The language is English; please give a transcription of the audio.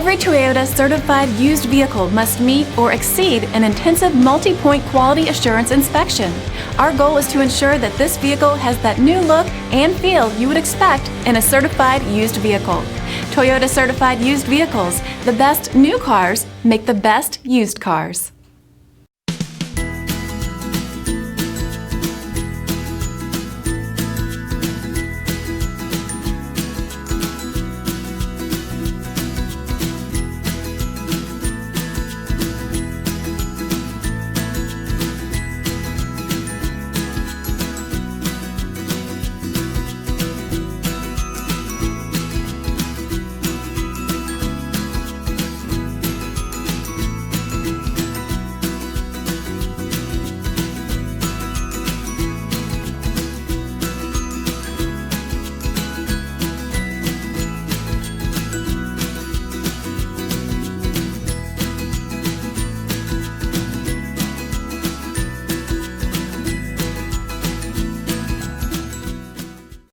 Every Toyota certified used vehicle must meet or exceed an intensive multi-point quality assurance inspection. Our goal is to ensure that this vehicle has that new look and feel you would expect in a certified used vehicle. Toyota certified used vehicles, the best new cars make the best used cars.